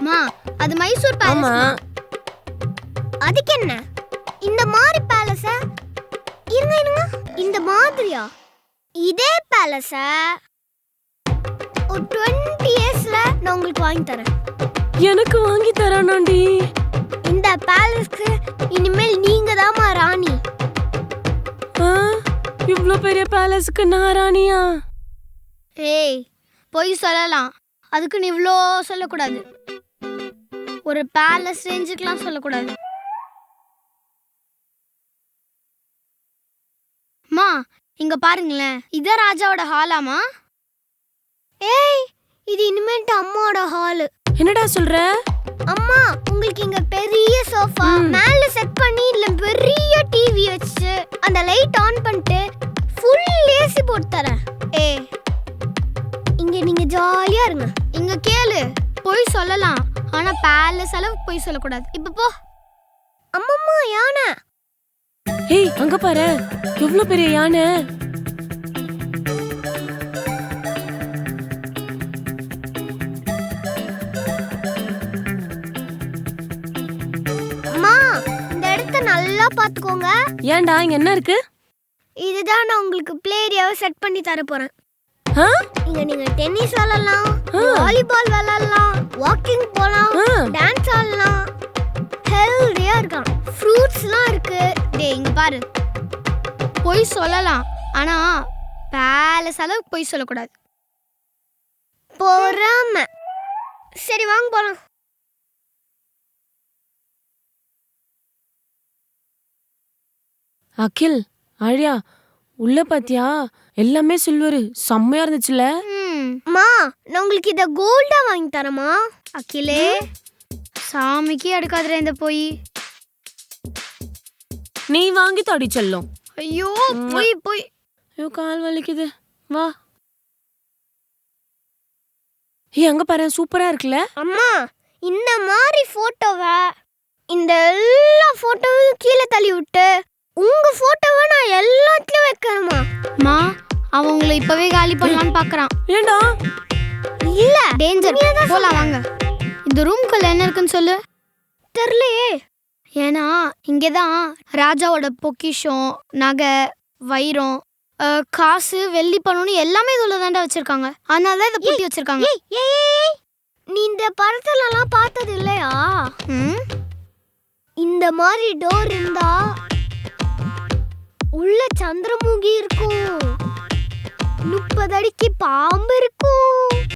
மா அது மைசூர் பேலஸ். ஆமா. அதுக்கு என்ன இந்த மாதிரி பேலஸ? இருங்க இந்த மாதிரியா? இதே பேலஸ ஒரு 20 இயர்ஸ்ல நான் உங்களுக்கு வாங்கி தரேன். எனக்கு வாங்கி தரானாண்டி? இந்த பேலஸ்க்கு இனிமேல் நீங்க தான் ராணி. இவ்ளோ பெரிய பேலஸ்க்கு நான் ராணியா? ஏய் போய் சொல்லலாம், அதுக்கு நீ இவ்ளோ சொல்லக்கூடாது. ஒரு பேலஸ் ரேஞ்சுக்கெல்லாம் சொல்லக்கூடாது. மா இங்க பாருங்களேன், இத ராஜாவோட ஹாலாமா? ஏய் இது இனிமேட்டு அம்மாவோட ஹாலு. என்னடா சொல்ற? அம்மா உங்களுக்கு இங்க பெரிய சோஃபா மேல செட் பண்ணி இல்ல பெரிய டிவி வச்சு அந்த லைட் ஆன் பண்ணிட்டு ஃபுல் ஏசி போட்டு தரேன். ஏய் இங்க நீங்க ஜாலியா இருங்க. இங்க கேளு, போய் சொல்லலாம், ஆனா பேலஸ் அளவுக்கு போய் சொல்லக்கூடாது. இப்ப போ. அம்மம்மா யானை. ஏய் அங்க பாரு, எவ்ளோ பெரிய யானை. அம்மா இந்த இடத்தை நல்லா பாத்துக்கோங்க. ஏன்டா இங்க என்ன இருக்கு? இதுதான் நான் உங்களுக்கு ப்ளே ஏரியாவை செட் பண்ணி தர போறேன். இங்க நீங்க டென்னிஸ் விளையாடலாம், வாலிபால் விளையாடலாம், வாக்கிங் போலாம், டான்ஸ் ஆடலாம், ஹெல்தியா இருக்கலாம். ஃப்ரூட்ஸ்லாம் இருக்கு. டேய் இங்க பாரு, போய் சொல்லலாம், ஆனா பேலஸ் அளவுக்கு போய் சொல்லக்கூடாது. பொறாம. சரி வாங்க போலாம். அகில், ஆழியா, உள்ள பாத்தியா? எல்லாமே சில்வர், செம்மையா இருந்துச்சுல? மா நான் உங்களுக்கு இத கோல்டா வாங்கி தரமா? அகிலே சாமிக்கு எடுக்காதற இந்த போய். நீ வாங்கி தாடி செல்லும். ஐயோ போய். ஐயோ கால் வலிக்குது. வா. ஏய் அங்க பாரு, சூப்பரா இருக்குல? அம்மா இந்த மாதிரி போட்டோவை இந்த எல்லா போட்டோவையும் கீழே தள்ளி விட்டு உங்க போட்டோவை நான் எல்லாத்துலயும் வைக்கணுமா? மா அவன் உங்களை இப்பவே காலி பண்ணலான்னு பாக்குறான். ஏண்டா? இல்ல டேஞ்சர். போலாம் வாங்க. இந்த ரூம்குள்ள என்ன இருக்குன்னு சொல்லு. தெரியலையே. ஏன்னா இங்கதான் ராஜாவோட பொக்கிஷம், நகை, வைரம், காசு, வெள்ளி பணம்னு எல்லாமே இதுல தாண்டா வச்சிருக்காங்க. அதனால இதை பூட்டி வச்சிருக்காங்க. நீ இந்த படத்துலலாம் பார்த்தது இல்லையா? இந்த மாதிரி டோர் இருந்தா உள்ள சந்திரமுகி இருக்கும், 30 அடிக்கு பாம்பு இருக்கும்.